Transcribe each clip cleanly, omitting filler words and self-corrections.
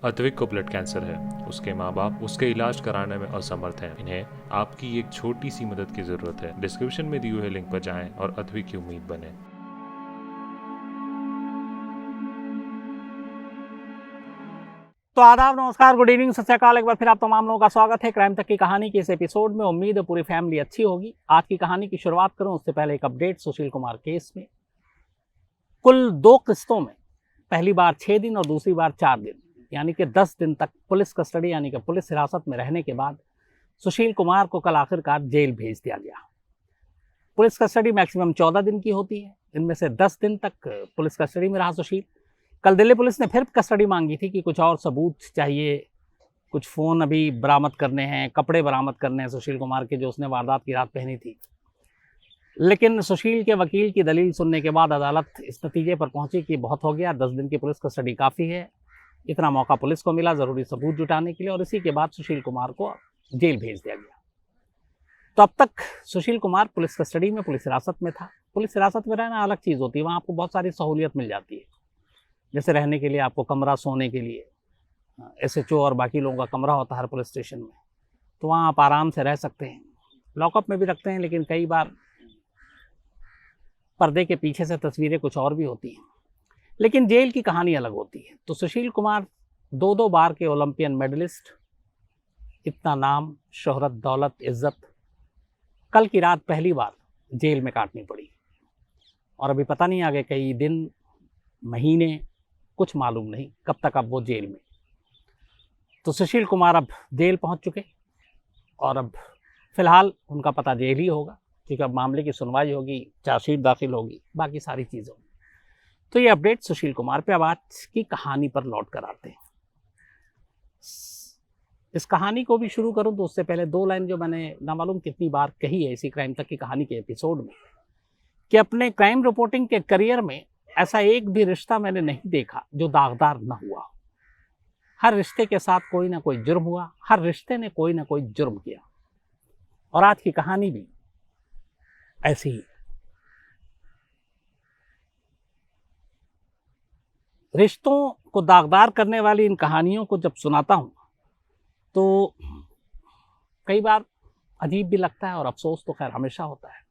अद्विक को blood cancer है। उसके माँ बाप उसके इलाज कराने में असमर्थ हैं। इन्हें आपकी एक छोटी सी मदद की जरूरत है। डिस्क्रिप्शन में दिए हुए लिंक पर जाएं और अद्विक की उम्मीद बने। तो आदाब, नमस्कार, गुड इवनिंग, सत श्री अकाल। एक बार फिर आप तमाम लोगों का स्वागत है क्राइम तक की कहानी के इस एपिसोड में। उम्मीद है पूरी फैमिली अच्छी होगी। आज की कहानी की शुरुआत करूं उससे पहले एक अपडेट सुशील कुमार केस में। कुल 2 किस्तों में पहली बार 6 दिन और दूसरी बार 4 दिन यानी कि 10 दिन तक पुलिस कस्टडी यानी कि पुलिस हिरासत में रहने के बाद सुशील कुमार को कल आखिरकार जेल भेज दिया गया। पुलिस कस्टडी मैक्सिमम 14 दिन की होती है। इनमें से 10 दिन तक पुलिस कस्टडी में रहा सुशील। कल दिल्ली पुलिस ने फिर कस्टडी मांगी थी कि कुछ और सबूत चाहिए, कुछ फ़ोन अभी बरामद करने हैं, कपड़े बरामद करने हैं सुशील कुमार के जो उसने वारदात की रात पहनी थी। लेकिन सुशील के वकील की दलील सुनने के बाद अदालत इस नतीजे पर पहुंची कि बहुत हो गया, 10 दिन की पुलिस कस्टडी काफ़ी है। इतना मौका पुलिस को मिला ज़रूरी सबूत जुटाने के लिए, और इसी के बाद सुशील कुमार को जेल भेज दिया गया। तो अब तक सुशील कुमार पुलिस कस्टडी में, पुलिस हिरासत में था। पुलिस हिरासत में रहना अलग चीज़ होती है, वहाँ आपको बहुत सारी सहूलियत मिल जाती है, जैसे रहने के लिए आपको कमरा, सोने के लिए SHO और बाकी लोगों का कमरा होता है हर पुलिस स्टेशन में, तो वहाँ आप आराम से रह सकते हैं। लॉकअप में भी रखते हैं, लेकिन कई बार पर्दे के पीछे से तस्वीरें कुछ और भी होती हैं। लेकिन जेल की कहानी अलग होती है। तो सुशील कुमार 2 बार के ओलंपियन मेडलिस्ट, इतना नाम, शोहरत, दौलत, इज्जत, कल की रात पहली बार जेल में काटनी पड़ी। और अभी पता नहीं आगे कई दिन, महीने, कुछ मालूम नहीं कब तक अब वो जेल में। तो सुशील कुमार अब जेल पहुंच चुके, और अब फिलहाल उनका पता जेल ही होगा, क्योंकि अब मामले की सुनवाई होगी, चार्जशीट दाखिल होगी, बाकी सारी चीज़ें होंगी। तो ये अपडेट सुशील कुमार पे। अब आज की कहानी पर लौट कर आते हैं। इस कहानी को भी शुरू करूं तो उससे पहले 2 लाइन जो मैंने ना मालूम कितनी बार कही है इसी क्राइम तक की कहानी के एपिसोड में, कि अपने क्राइम रिपोर्टिंग के करियर में ऐसा एक भी रिश्ता मैंने नहीं देखा जो दागदार न हुआ। हर रिश्ते के साथ कोई ना कोई जुर्म हुआ, हर रिश्ते ने कोई ना कोई जुर्म किया, और आज की कहानी भी ऐसी ही। रिश्तों को दागदार करने वाली इन कहानियों को जब सुनाता हूं तो कई बार अजीब भी लगता है, और अफसोस तो खैर हमेशा होता है।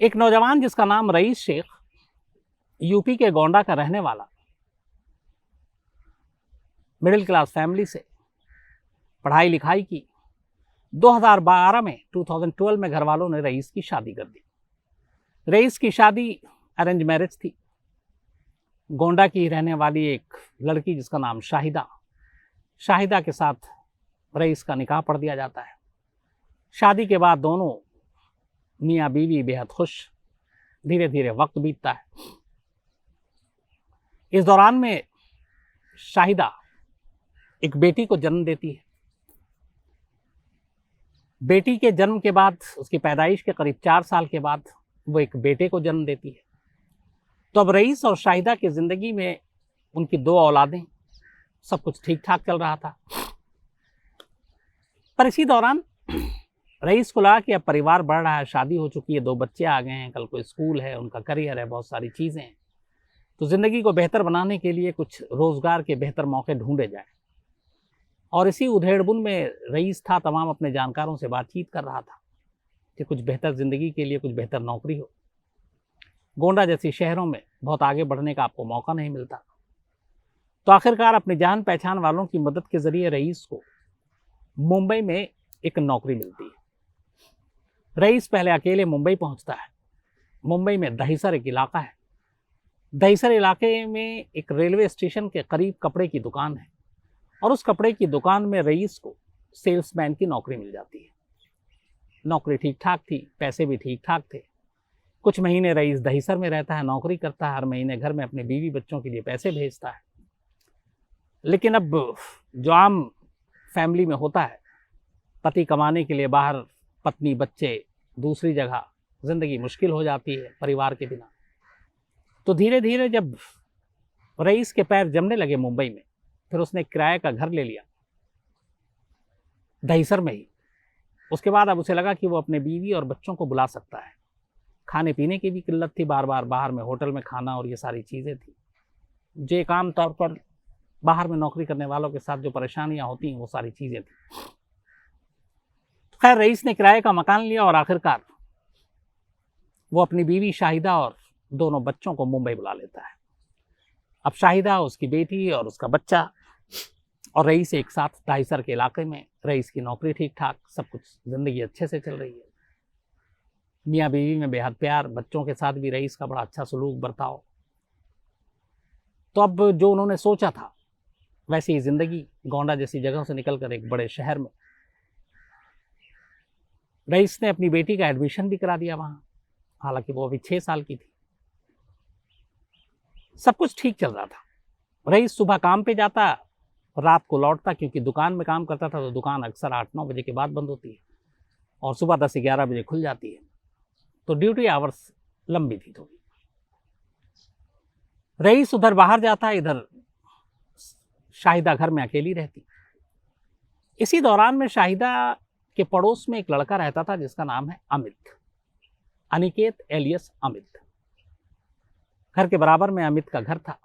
एक नौजवान जिसका नाम रईस शेख, यूपी के गोंडा का रहने वाला, मिडिल क्लास फैमिली से, पढ़ाई लिखाई की। 2012 में घर वालों ने रईस की शादी कर दी। रईस की शादी अरेंज मैरिज थी। गोंडा की रहने वाली एक लड़की जिसका नाम शाहिदा के साथ रईस का निकाह पढ़ दिया जाता है। शादी के बाद दोनों मियाँ बीवी बेहद खुश। धीरे धीरे वक्त बीतता है। इस दौरान में शाहिदा एक बेटी को जन्म देती है। बेटी के जन्म के बाद, उसकी पैदाइश के करीब 4 साल के बाद, वो एक बेटे को जन्म देती है। तो अब रईस और शाहिदा की ज़िंदगी में उनकी 2 औलादें, सब कुछ ठीक ठाक चल रहा था। पर इसी दौरान रईस को लगा कि अब परिवार बढ़ रहा है, शादी हो चुकी है, 2 बच्चे आ गए हैं, कल को स्कूल है, उनका करियर है, बहुत सारी चीज़ें हैं, तो ज़िंदगी को बेहतर बनाने के लिए कुछ रोज़गार के बेहतर मौके ढूंढे जाए। और इसी उधेड़बुन में रईस था, तमाम अपने जानकारों से बातचीत कर रहा था कि कुछ बेहतर ज़िंदगी के लिए कुछ बेहतर नौकरी हो। गोंडा जैसी शहरों में बहुत आगे बढ़ने का आपको मौका नहीं मिलता। तो आखिरकार अपनी जान पहचान वालों की मदद के ज़रिए रईस को मुंबई में एक नौकरी मिलती है। रईस पहले अकेले मुंबई पहुंचता है। मुंबई में दहिसर एक इलाका है। दहिसर इलाके में एक रेलवे स्टेशन के करीब कपड़े की दुकान है, और उस कपड़े की दुकान में रईस को सेल्समैन की नौकरी मिल जाती है। नौकरी ठीक ठाक थी, पैसे भी ठीक ठाक थे। कुछ महीने रईस दहिसर में रहता है, नौकरी करता है, हर महीने घर में अपने बीवी बच्चों के लिए पैसे भेजता है। लेकिन अब जो आम फैमिली में होता है, पति कमाने के लिए बाहर, पत्नी बच्चे दूसरी जगह, ज़िंदगी मुश्किल हो जाती है परिवार के बिना। तो धीरे धीरे जब रईस के पैर जमने लगे मुंबई में, फिर उसने किराए का घर ले लिया दहिसर में ही। उसके बाद अब उसे लगा कि वो अपने बीवी और बच्चों को बुला सकता है। खाने पीने की भी किल्लत थी, बार बार बाहर में होटल में खाना और ये सारी चीज़ें थी। जो एक आम तौर पर बाहर में नौकरी करने वालों के साथ जो परेशानियां होती हैं वो सारी चीज़ें थी। खैर रईस ने किराए का मकान लिया और आखिरकार वो अपनी बीवी शाहिदा और दोनों बच्चों को मुंबई बुला लेता है। अब शाहिदा, उसकी बेटी और उसका बच्चा और रईस एक साथ दाइसर के इलाके में। रईस की नौकरी ठीक ठाक, सब कुछ, ज़िंदगी अच्छे से चल रही है। मियाँ बीवी में बेहद प्यार, बच्चों के साथ भी रईस का बड़ा अच्छा सलूक बर्ताव। तो अब जो उन्होंने सोचा था वैसे ही ज़िंदगी, गोंडा जैसी जगह से निकलकर एक बड़े शहर में रईस ने अपनी बेटी का एडमिशन भी करा दिया वहाँ। हालांकि वो अभी 6 साल की थी। सब कुछ ठीक चल रहा था। रईस सुबह काम पे जाता, रात को लौटता, क्योंकि दुकान में काम करता था तो दुकान अक्सर 8-9 बजे के बाद बंद होती है और सुबह 10-11 बजे खुल जाती है, तो ड्यूटी आवर्स लंबी थी थोड़ी। रईस उधर बाहर जाता, इधर शाहिदा घर में अकेली रहती। इसी दौरान में शाहिदा के पड़ोस में एक लड़का रहता था जिसका नाम है अमित, अनिकेत एलियस अमित। घर के बराबर में अमित का घर था।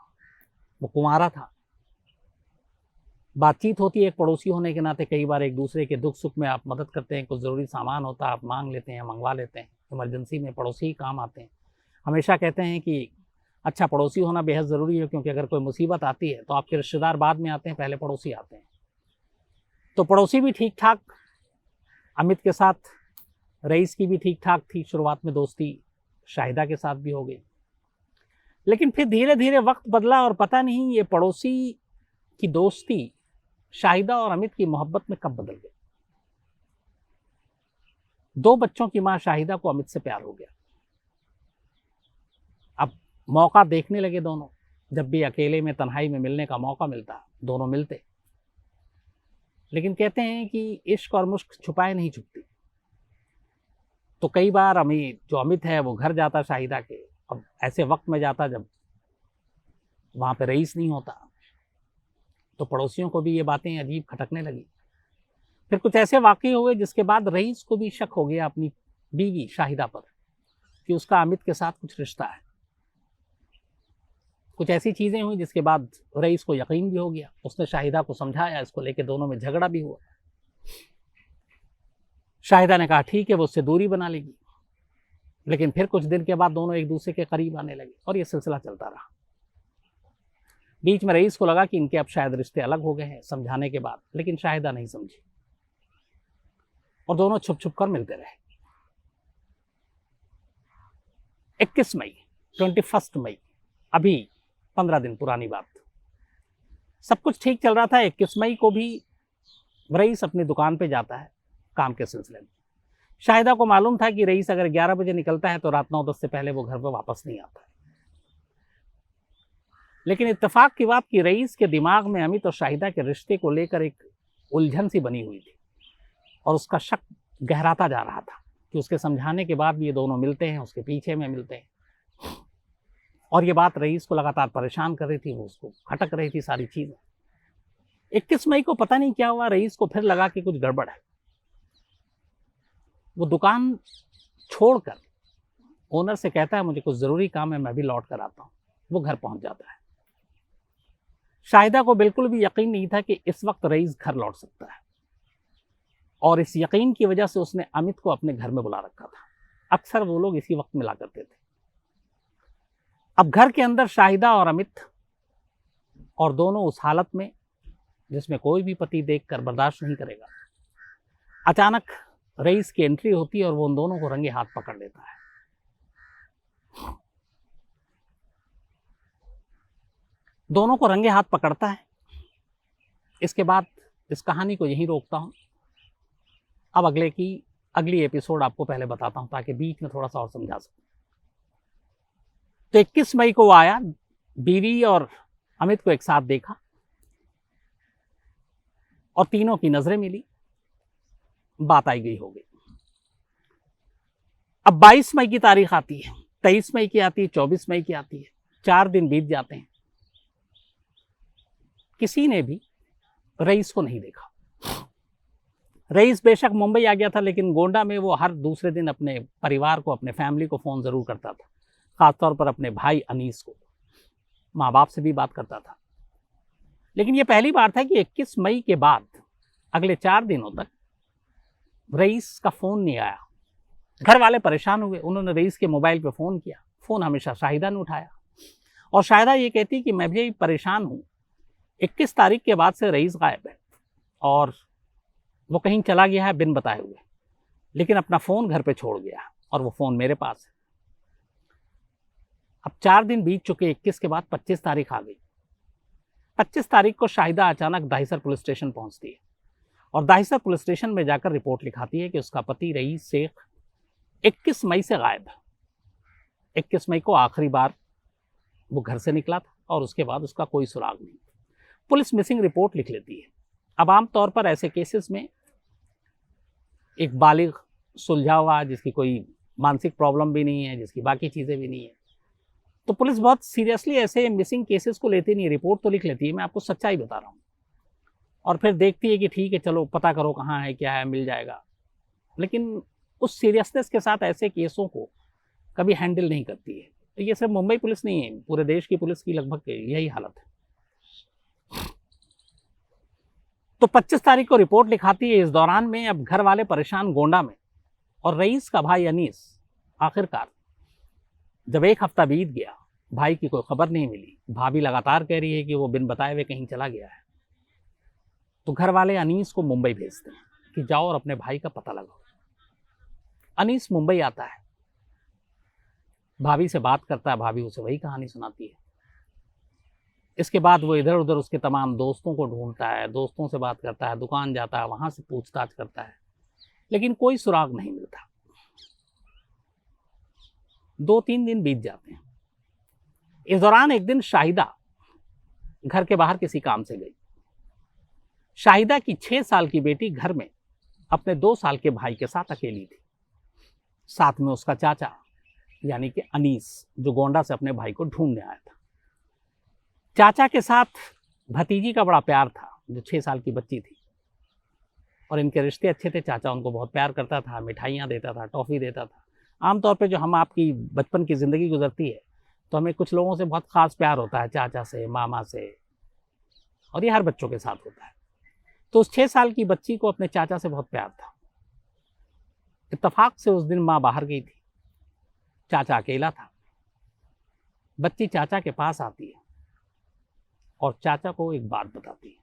वो कुंवारा था। बातचीत होती है एक पड़ोसी होने के नाते, कई बार एक दूसरे के दुख सुख में आप मदद करते हैं, कुछ ज़रूरी सामान होता है आप मांग लेते हैं, मंगवा लेते हैं। इमरजेंसी में पड़ोसी ही काम आते हैं। हमेशा कहते हैं कि अच्छा पड़ोसी होना बेहद ज़रूरी है, क्योंकि अगर कोई मुसीबत आती है तो आपके रिश्तेदार बाद में आते हैं, पहले पड़ोसी आते हैं। तो पड़ोसी भी ठीक ठाक, अमित के साथ रईस की भी ठीक ठाक थी। शुरुआत में दोस्ती शाहिदा के साथ भी हो गई, लेकिन फिर धीरे धीरे वक्त बदला और पता नहीं ये पड़ोसी की दोस्ती शाहिदा और अमित की मोहब्बत में कब बदल गई। 2 बच्चों की मां शाहिदा को अमित से प्यार हो गया। अब मौका देखने लगे दोनों। जब भी अकेले में तन्हाई में मिलने का मौका मिलता दोनों मिलते। लेकिन कहते हैं कि इश्क और मुश्क छुपाए नहीं छुपती। तो कई बार अमित है वो घर जाता शाहिदा के, अब ऐसे वक्त में जाता जब वहाँ पे रईस नहीं होता, तो पड़ोसियों को भी ये बातें अजीब खटकने लगी। फिर कुछ ऐसे वाक़ये हुए जिसके बाद रईस को भी शक हो गया अपनी बीवी शाहिदा पर कि उसका अमित के साथ कुछ रिश्ता है। कुछ ऐसी चीज़ें हुई जिसके बाद रईस को यकीन भी हो गया। उसने शाहिदा को समझाया, इसको लेके दोनों में झगड़ा भी हुआ। शाहिदा ने कहा ठीक है वो उससे दूरी बना लेगी, लेकिन फिर कुछ दिन के बाद दोनों एक दूसरे के करीब आने लगे और ये सिलसिला चलता रहा। बीच में रईस को लगा कि इनके अब शायद रिश्ते अलग हो गए हैं समझाने के बाद, लेकिन शाहिदा नहीं समझी और दोनों छुप छुप कर मिलते रहे। 21 मई 21 मई, अभी 15 दिन पुरानी बात। सब कुछ ठीक चल रहा था। 21 मई को भी रईस अपनी दुकान पे जाता है काम के सिलसिले में। शाहिदा को मालूम था कि रईस अगर 11 बजे निकलता है तो रात 9-10 से पहले वो घर पर वापस नहीं आता है। लेकिन इत्तेफाक की बात कि रईस के दिमाग में अमित और शाहिदा के रिश्ते को लेकर एक उलझन सी बनी हुई थी और उसका शक गहराता जा रहा था कि उसके समझाने के बाद भी ये दोनों मिलते हैं, उसके पीछे में मिलते हैं। और ये बात रईस को लगातार परेशान कर रही थी, वो उसको खटक रही थी सारी चीज़ें। 21 मई को पता नहीं क्या हुआ, रईस को फिर लगा कि कुछ गड़बड़ है। वो दुकान छोड़कर ओनर से कहता है मुझे कुछ ज़रूरी काम है, मैं भी लौट कर आता हूँ। वो घर पहुँच जाता है। शाहिदा को बिल्कुल भी यकीन नहीं था कि इस वक्त रईस घर लौट सकता है और इस यकीन की वजह से उसने अमित को अपने घर में बुला रखा था। अक्सर वो लोग इसी वक्त मिला करते थे। अब घर के अंदर शाहिदा और अमित और दोनों उस हालत में जिसमें कोई भी पति देखकर बर्दाश्त नहीं करेगा। अचानक रईस की एंट्री होती है और वो उन दोनों को रंगे हाथ पकड़ लेता है। दोनों को रंगे हाथ पकड़ता है। इसके बाद इस कहानी को यहीं रोकता हूं। अब अगली एपिसोड आपको पहले बताता हूं ताकि बीच में थोड़ा सा और समझा सकूं। तो 21 मई को वो आया, बीवी और अमित को एक साथ देखा और तीनों की नजरें मिली, बात आई गई हो गई। अब 22 मई की तारीख आती है, 23 मई की आती है, 24 मई की आती है। 4 दिन बीत जाते हैं। किसी ने भी रईस को नहीं देखा। रईस बेशक मुंबई आ गया था, लेकिन गोंडा में वो हर दूसरे दिन अपने परिवार को, अपने फैमिली को फ़ोन ज़रूर करता था। ख़ासतौर पर अपने भाई अनीस को, माँ बाप से भी बात करता था। लेकिन ये पहली बार था कि 21 मई के बाद अगले 4 दिनों तक रईस का फ़ोन नहीं आया। घर वाले परेशान हुए, उन्होंने रईस के मोबाइल पे फ़ोन किया, फ़ोन हमेशा शाहिदा ने उठाया और शाहिदा ये कहती कि मैं भी परेशान हूँ, 21 तारीख के बाद से रईस गायब है और वो कहीं चला गया है बिन बताए हुए, लेकिन अपना फ़ोन घर पे छोड़ गया और वो फ़ोन मेरे पास है। अब 4 दिन बीत चुके, 21 के बाद 25 तारीख आ गई। 25 तारीख को शाहिदा अचानक दाहिसर पुलिस स्टेशन पहुंचती है और दाहिसर पुलिस स्टेशन में जाकर रिपोर्ट लिखाती है कि उसका पति रईस शेख 21 मई से गायब है। 21 मई को आखिरी बार वो घर से निकला था और उसके बाद उसका कोई सुराग नहीं। पुलिस मिसिंग रिपोर्ट लिख लेती है। अब आमतौर पर ऐसे केसेस में एक बालिग सुलझा हुआ, जिसकी कोई मानसिक प्रॉब्लम भी नहीं है, जिसकी बाकी चीज़ें भी नहीं है, तो पुलिस बहुत सीरियसली ऐसे मिसिंग केसेस को लेती नहीं, रिपोर्ट तो लिख लेती है, मैं आपको सच्चाई बता रहा हूँ, और फिर देखती है कि ठीक है चलो पता करो कहाँ है क्या है, मिल जाएगा। लेकिन उस सीरियसनेस के साथ ऐसे केसों को कभी हैंडल नहीं करती है। ये सिर्फ मुंबई पुलिस नहीं है, पूरे देश की पुलिस की लगभग यही हालत है। तो 25 तारीख को रिपोर्ट लिखाती है। इस दौरान में अब घर वाले परेशान गोंडा में, और रईस का भाई अनीस आखिरकार जब 1 हफ्ता बीत गया, भाई की कोई खबर नहीं मिली, भाभी लगातार कह रही है कि वो बिन बताए हुए कहीं चला गया है, तो घर वाले अनीस को मुंबई भेजते हैं कि जाओ और अपने भाई का पता लगाओ। अनीस मुंबई आता है, भाभी से बात करता है, भाभी उसे वही कहानी सुनाती है। इसके बाद वो इधर उधर उसके तमाम दोस्तों को ढूंढता है, दोस्तों से बात करता है, दुकान जाता है, वहां से पूछताछ करता है, लेकिन कोई सुराग नहीं मिलता। 2-3 दिन बीत जाते हैं। इस दौरान एक दिन शाहिदा घर के बाहर किसी काम से गई। शाहिदा की 6 साल की बेटी घर में अपने 2 साल के भाई के साथ अकेली थी, साथ में उसका चाचा यानी कि अनीस, जो गोंडा से अपने भाई को ढूंढने आया था। चाचा के साथ भतीजी का बड़ा प्यार था, जो 6 साल की बच्ची थी, और इनके रिश्ते अच्छे थे। चाचा उनको बहुत प्यार करता था, मिठाइयाँ देता था, टॉफ़ी देता था। आमतौर पे जो हम आपकी बचपन की ज़िंदगी गुजरती है, तो हमें कुछ लोगों से बहुत ख़ास प्यार होता है, चाचा से, मामा से, और ये हर बच्चों के साथ होता है। तो उस 6 साल की बच्ची को अपने चाचा से बहुत प्यार था। इत्तेफाक से उस दिन माँ बाहर गई थी, चाचा अकेला था। बच्ची चाचा के पास आती है और चाचा को एक बात बताती है।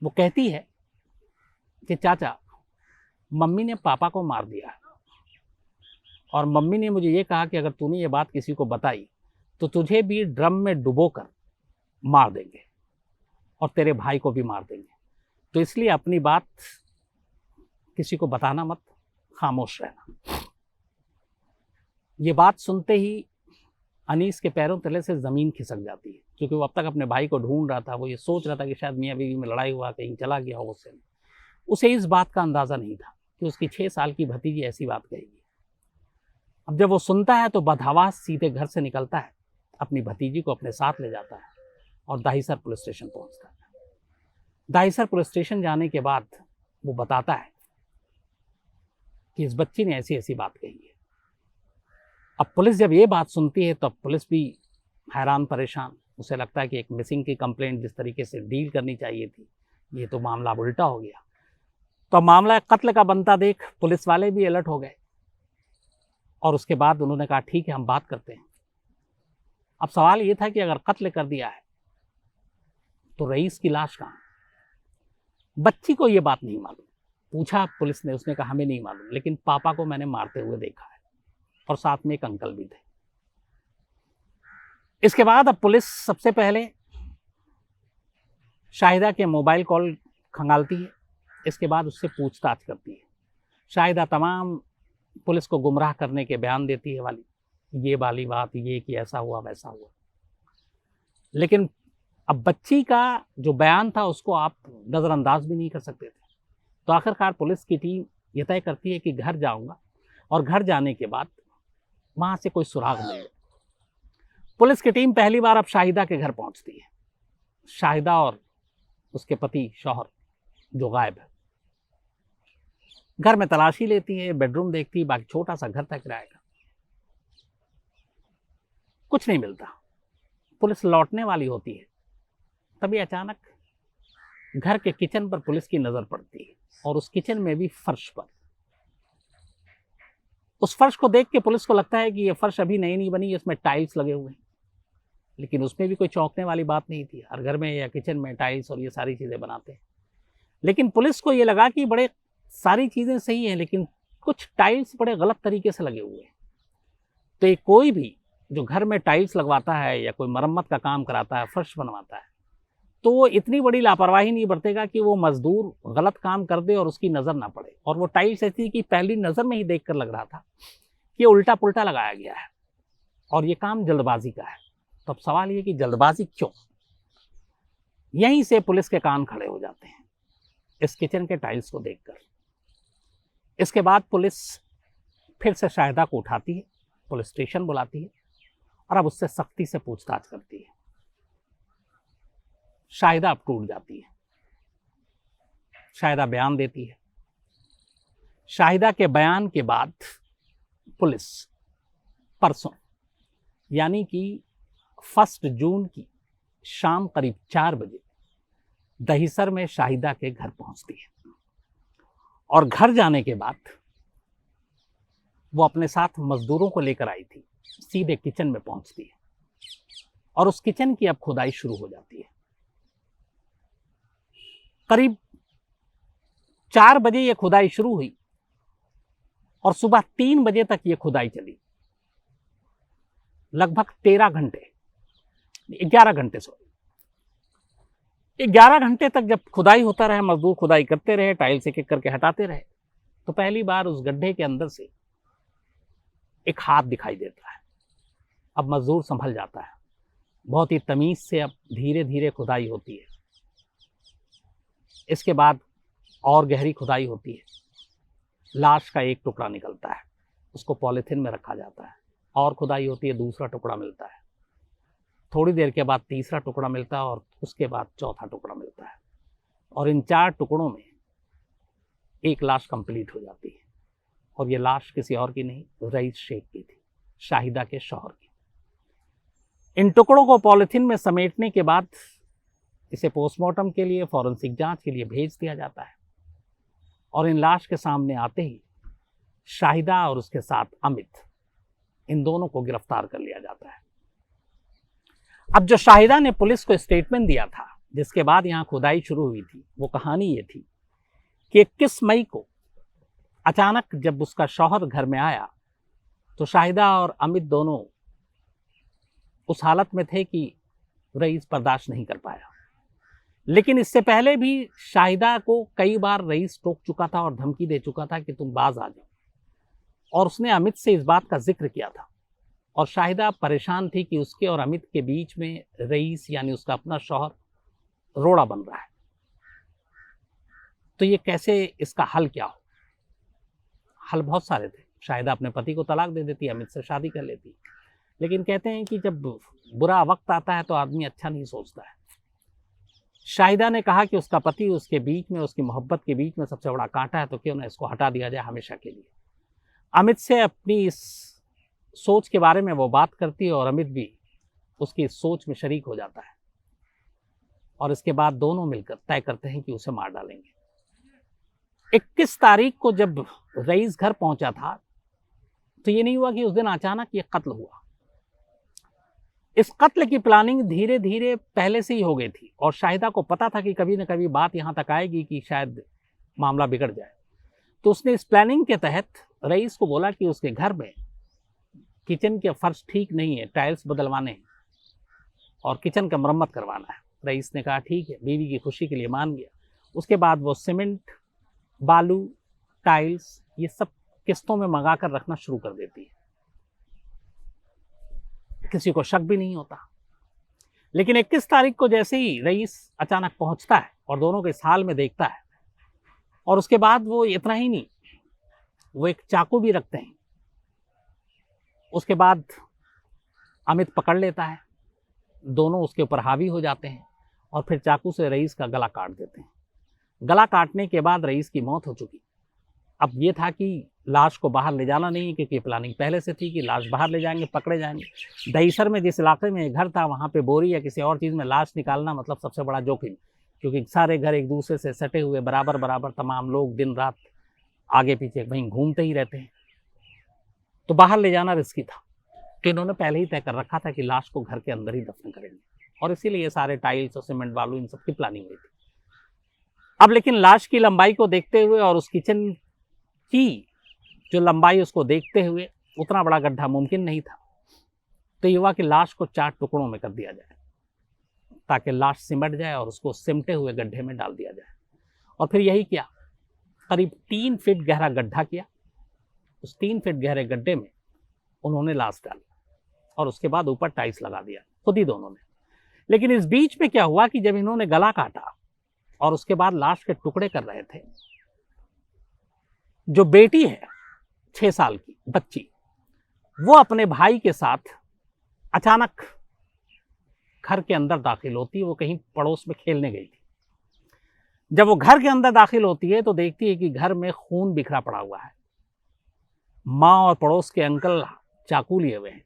वो कहती है कि चाचा, मम्मी ने पापा को मार दिया है, और मम्मी ने मुझे ये कहा कि अगर तूने ये बात किसी को बताई तो तुझे भी ड्रम में डुबोकर मार देंगे और तेरे भाई को भी मार देंगे, तो इसलिए अपनी बात किसी को बताना मत, खामोश रहना। ये बात सुनते ही अनीस के पैरों तले से ज़मीन खिसक जाती है, क्योंकि वो अब तक अपने भाई को ढूंढ रहा था। वो ये सोच रहा था कि शायद मियाँ बीवी में लड़ाई हुआ, कहीं चला गया हो उससे। उसे इस बात का अंदाज़ा नहीं था कि उसकी 6 साल की भतीजी ऐसी बात कहेगी। अब जब वो सुनता है तो बदहवास सीधे घर से निकलता है, अपनी भतीजी को अपने साथ ले जाता है और दाहिसर पुलिस स्टेशन पहुंचता है। दाहिसर पुलिस स्टेशन जाने के बाद वो बताता है कि इस बच्ची ने ऐसी ऐसी बात कही है। अब पुलिस जब ये बात सुनती है तब पुलिस भी हैरान परेशान। उसे लगता है कि एक मिसिंग की कंप्लेंट जिस तरीके से डील करनी चाहिए थी, ये तो मामला अब उल्टा हो गया। तो मामला कत्ल का बनता देख पुलिस वाले भी अलर्ट हो गए, और उसके बाद उन्होंने कहा ठीक है हम बात करते हैं। अब सवाल ये था कि अगर कत्ल कर दिया है तो रईस की लाश कहाँ? बच्ची को ये बात नहीं मालूम। पूछा पुलिस ने, उसने कहा हमें नहीं मालूम, लेकिन पापा को मैंने मारते हुए देखा है, और साथ में एक अंकल भी थे। इसके बाद अब पुलिस सबसे पहले शाहिदा के मोबाइल कॉल खंगालती है, इसके बाद उससे पूछताछ करती है। शाहिदा तमाम पुलिस को गुमराह करने के बयान देती है, ये वाली बात, ये कि ऐसा हुआ वैसा हुआ। लेकिन अब बच्ची का जो बयान था उसको आप नज़रअंदाज भी नहीं कर सकते थे। तो आखिरकार पुलिस की टीम ये तय करती है कि घर जाऊंगा, और घर जाने के बाद वहाँ से कोई सुराग नहीं है। पुलिस की टीम पहली बार अब शाहिदा के घर पहुँचती है। शाहिदा और उसके पति शौहर जो गायब है। घर में तलाशी लेती है, बेडरूम देखती है, बाकी छोटा सा घर था किराए का, कुछ नहीं मिलता। पुलिस लौटने वाली होती है तभी अचानक घर के किचन पर पुलिस की नजर पड़ती है, और उस किचन में भी फर्श पर। उस फर्श को देख के पुलिस को लगता है कि ये फर्श अभी नई नहीं बनी, इसमें टाइल्स लगे हुए हैं। लेकिन उसमें भी कोई चौंकने वाली बात नहीं थी। हर घर में या किचन में टाइल्स और ये सारी चीजें बनाते हैं। लेकिन पुलिस को ये लगा कि बड़े सारी चीजें सही हैं, लेकिन कुछ टाइल्स बड़े गलत तरीके से लगे हुए हैं। तो ये कोई भी जो घर में टाइल्स लगवाता है या कोई मरम्मत का काम कराता है, फर्श बनवाता है, तो वो इतनी बड़ी लापरवाही नहीं बरतेगा कि वो मजदूर गलत काम कर दे और उसकी नज़र ना पड़े। और वो टाइल्स ऐसी थी कि पहली नज़र में ही देखकर लग रहा था कि उल्टा पुल्टा लगाया गया है और ये काम जल्दबाजी का है। तो अब सवाल ये कि जल्दबाजी क्यों? यहीं से पुलिस के कान खड़े हो जाते हैं इस किचन के टाइल्स को देखकर। इसके बाद पुलिस फिर से शाहिदा को उठाती है, पुलिस स्टेशन बुलाती है और अब उससे सख्ती से पूछताछ करती है। शाहिदा अब टूट जाती है। शाहिदा बयान देती है। शाहिदा के बयान के बाद पुलिस परसों यानी कि 1 जून की शाम करीब 4 बजे दहीसर में शाहिदा के घर पहुंचती है। और घर जाने के बाद वो अपने साथ मजदूरों को लेकर आई थी, सीधे किचन में पहुंचती है और उस किचन की अब खुदाई शुरू हो जाती है। करीब 4 बजे ये खुदाई शुरू हुई और सुबह 3 बजे तक ये खुदाई चली। लगभग 11 घंटे 11 घंटे तक जब खुदाई होता रहे, मजदूर खुदाई करते रहे, टाइल्स एक एक करके हटाते रहे, तो पहली बार उस गड्ढे के अंदर से एक हाथ दिखाई देता है। अब मजदूर संभल जाता है। बहुत ही तमीज से अब धीरे धीरे खुदाई होती है। इसके बाद और गहरी खुदाई होती है। लाश का एक टुकड़ा निकलता है, उसको पॉलीथिन में रखा जाता है। और खुदाई होती है, दूसरा टुकड़ा मिलता है। थोड़ी देर के बाद तीसरा टुकड़ा मिलता है और उसके बाद चौथा टुकड़ा मिलता है। और इन 4 टुकड़ों में एक लाश कंप्लीट हो जाती है। और ये लाश किसी और की नहीं, रईस शेख की थी, शाहिदा के शौहर की। इन टुकड़ों को पॉलीथिन में समेटने के बाद इसे पोस्टमार्टम के लिए, फॉरेंसिक जांच के लिए भेज दिया जाता है। और इन लाश के सामने आते ही शाहिदा और उसके साथ अमित, इन दोनों को गिरफ्तार कर लिया जाता है। अब जो शाहिदा ने पुलिस को स्टेटमेंट दिया था, जिसके बाद यहाँ खुदाई शुरू हुई थी, वो कहानी ये थी कि 21 मई को अचानक जब उसका शौहर घर में आया तो शाहिदा और अमित दोनों उस हालत में थे कि रईस बर्दाश्त नहीं कर पाया। लेकिन इससे पहले भी शाहिदा को कई बार रईस टोक चुका था और धमकी दे चुका था कि तुम बाज आ जाओ, और उसने अमित से इस बात का जिक्र किया था। और शाहिदा परेशान थी कि उसके और अमित के बीच में रईस यानी उसका अपना शौहर रोड़ा बन रहा है। तो ये कैसे, इसका हल क्या हो? हल बहुत सारे थे। शाहिदा अपने पति को तलाक दे देती, अमित से शादी कर लेती। लेकिन कहते हैं कि जब बुरा वक्त आता है तो आदमी अच्छा नहीं सोचता है। शाहिदा ने कहा कि उसका पति उसके बीच में, उसकी मोहब्बत के बीच में सबसे बड़ा कांटा है, तो क्यों ना इसको हटा दिया जाए हमेशा के लिए। अमित से अपनी इस सोच के बारे में वो बात करती है और अमित भी उसकी इस सोच में शरीक हो जाता है। और इसके बाद दोनों मिलकर तय करते हैं कि उसे मार डालेंगे। 21 तारीख को जब रईस घर पहुंचा था तो ये नहीं हुआ कि उस दिन अचानक ये कत्ल हुआ। इस कत्ल की प्लानिंग धीरे धीरे पहले से ही हो गई थी और शाहिदा को पता था कि कभी न कभी बात यहाँ तक आएगी कि शायद मामला बिगड़ जाए। तो उसने इस प्लानिंग के तहत रईस को बोला कि उसके घर में किचन के फर्श ठीक नहीं है, टाइल्स बदलवाने हैं और किचन का मरम्मत करवाना है। रईस ने कहा ठीक है, बीवी की खुशी के लिए मान गया। उसके बाद वो सीमेंट, बालू, टाइल्स ये सब किस्तों में मंगा कर रखना शुरू कर देती है। किसी को शक भी नहीं होता। लेकिन 21 तारीख को जैसे ही रईस अचानक पहुंचता है और दोनों को इस हाल में देखता है, और उसके बाद वो इतना ही नहीं, वो एक चाकू भी रखते हैं। उसके बाद अमित पकड़ लेता है, दोनों उसके ऊपर हावी हो जाते हैं और फिर चाकू से रईस का गला काट देते हैं। गला काटने के बाद रईस की मौत हो चुकी अब ये था कि लाश को बाहर ले जाना नहीं, क्योंकि प्लानिंग पहले से थी कि लाश बाहर ले जाएंगे, पकड़े जाएंगे। दहीसर में जिस इलाके में घर था वहाँ पे बोरी या किसी और चीज़ में लाश निकालना मतलब सबसे बड़ा जोखिम, क्योंकि सारे घर एक दूसरे से सटे हुए, बराबर बराबर तमाम लोग दिन रात आगे पीछे वहीं घूमते ही रहते हैं, तो बाहर ले जाना रिस्की था। तो इन्होंने पहले ही तय कर रखा था कि लाश को घर के अंदर ही दफन करेंगे, और इसीलिए ये सारे टाइल्स और सीमेंट बालू इन सब की प्लानिंग हुई थी। अब लेकिन लाश की लंबाई को देखते हुए और उस किचन की जो लंबाई उसको देखते हुए उतना बड़ा गड्ढा मुमकिन नहीं था। तो ये हुआ कि लाश को 4 टुकड़ों में कर दिया जाए, ताकि लाश सिमट जाए और उसको सिमटे हुए गड्ढे में डाल दिया जाए। और फिर यही किया, करीब 3 फीट गहरा गड्ढा किया। उस 3 फीट गहरे गड्ढे में उन्होंने लाश डाली और उसके बाद ऊपर टाइल्स लगा दिया, खुद ही दोनों ने। लेकिन इस बीच में क्या हुआ कि जब इन्होंने गला काटा और उसके बाद लाश के टुकड़े कर रहे थे, जो बेटी है 6 साल की बच्ची, वो अपने भाई के साथ अचानक घर के अंदर दाखिल होती है। वो कहीं पड़ोस में खेलने गई थी। जब वो घर के अंदर दाखिल होती है तो देखती है कि घर में खून बिखरा पड़ा हुआ है। माँ और पड़ोस के अंकल चाकू लिए हुए हैं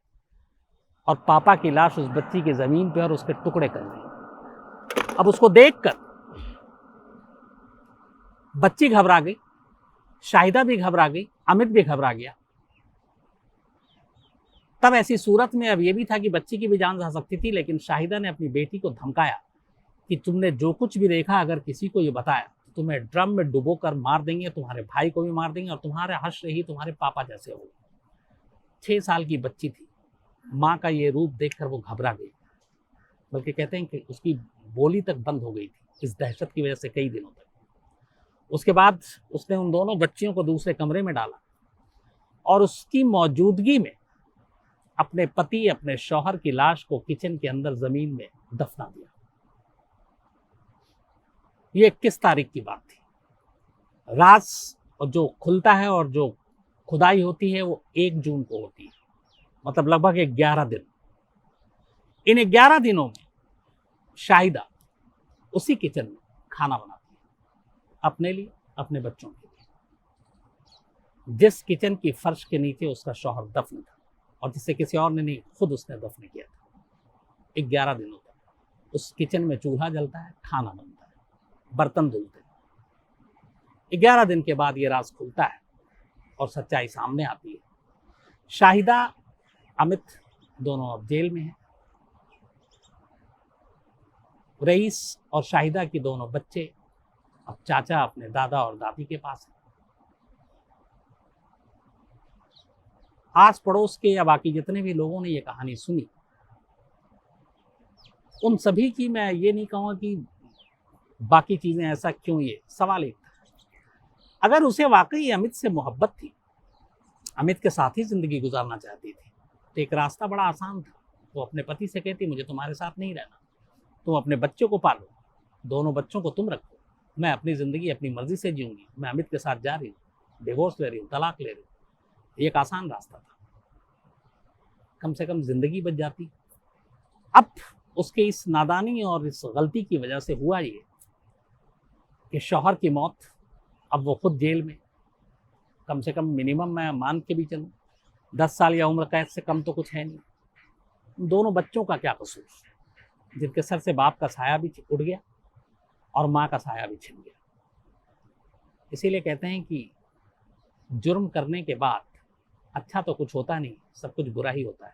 और पापा की लाश उस बच्ची की जमीन पे और उसके टुकड़े कर रही है। अब उसको देखकर बच्ची घबरा गई, शाहिदा भी घबरा गई, अमित भी घबरा गया। तब ऐसी सूरत में अब ये भी था कि बच्ची की भी जान जा सकती थी, लेकिन शाहिदा ने अपनी बेटी को धमकाया कि तुमने जो कुछ भी देखा अगर किसी को ये बताया तो तुम्हें ड्रम में डुबो कर मार देंगे, तुम्हारे भाई को भी मार देंगे और तुम्हारे हश्र ही तुम्हारे पापा जैसे होगा। 6 साल की बच्ची थी। माँ का ये रूप देखकर वो घबरा गई, बल्कि कहते हैं कि उसकी बोली तक बंद हो गई थी इस दहशत की वजह से कई दिनों तक। उसके बाद उसने उन दोनों बच्चियों को दूसरे कमरे में डाला और उसकी मौजूदगी में अपने पति, अपने शौहर की लाश को किचन के अंदर जमीन में दफना दिया। ये 21 तारीख की बात थी। राज और जो खुलता है और जो खुदाई होती है वो 1 जून को होती है, मतलब लगभग 11 दिन। इन 11 दिनों में शाहिदा उसी किचन में खाना बनाती है, अपने लिए, अपने बच्चों के लिए। जिस किचन की फर्श के नीचे उसका शौहर दफन था और जिसे किसी और ने नहीं, खुद उसने दफन किया था। 11 दिनों तक उस किचन में चूल्हा जलता है, खाना बनता है, बर्तन धुलते हैं। 11 दिन के बाद ये राज खुलता है और सच्चाई सामने आती है। शाहिदा, अमित दोनों अब जेल में हैं। रईस और शाहिदा की दोनों बच्चे अब चाचा अपने दादा और दादी के पास हैं। आस पड़ोस के या बाकी जितने भी लोगों ने ये कहानी सुनी, उन सभी की मैं ये नहीं कहूँगा कि बाकी चीजें ऐसा क्यों, ये सवाल एक था, अगर उसे वाकई अमित से मोहब्बत थी, अमित के साथ ही जिंदगी गुजारना चाहती थी, तो एक रास्ता बड़ा आसान था। वो अपने पति से कहती, मुझे तुम्हारे साथ नहीं रहना, तुम अपने बच्चों को पालो, दोनों बच्चों को तुम रखो, मैं अपनी जिंदगी अपनी मर्जी से जीऊंगी, मैं अमित के साथ जा रही हूँ, डिवोर्स ले रही हूँ, तलाक ले रही हूँ। एक आसान रास्ता था, कम से कम जिंदगी बच जाती। अब उसके इस नादानी और इस गलती की वजह से हुआ ये कि शौहर की मौत, अब वो खुद जेल में, कम से कम मिनिमम मैं मान के भी चलूँ 10 साल या उम्र कैद से कम तो कुछ है नहीं। दोनों बच्चों का क्या कसूर, जिनके सर से बाप का साया भी उड़ गया और माँ का साया भी छिन गया। इसीलिए कहते हैं कि जुर्म करने के बाद अच्छा तो कुछ होता नहीं, सब कुछ बुरा ही होता है।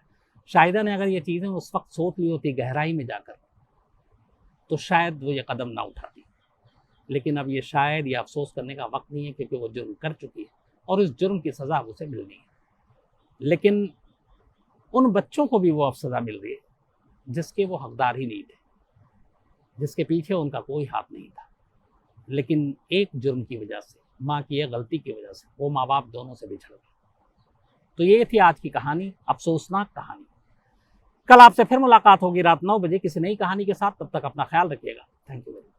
शाहिदा ने अगर ये चीज़ें उस वक्त सोच ली होती गहराई में जाकर, तो शायद वो ये कदम ना उठाती। लेकिन अब ये शायद ये अफसोस करने का वक्त नहीं है, क्योंकि वो जुर्म कर चुकी है और इस जुर्म की सज़ा उसे मिलनी है। लेकिन उन बच्चों को भी वो अब सज़ा मिल रही है जिसके वो हकदार ही नहीं थे, जिसके पीछे उनका कोई हाथ नहीं था। लेकिन एक जुर्म की वजह से, माँ की एक गलती की वजह से, वो माँ बाप दोनों से बिछड़ गए। तो ये थी आज की कहानी, अफसोसनाक कहानी। कल आपसे फिर मुलाकात होगी रात 9 बजे किसी नई कहानी के साथ। तब तक अपना ख्याल रखिएगा। Thank you very much.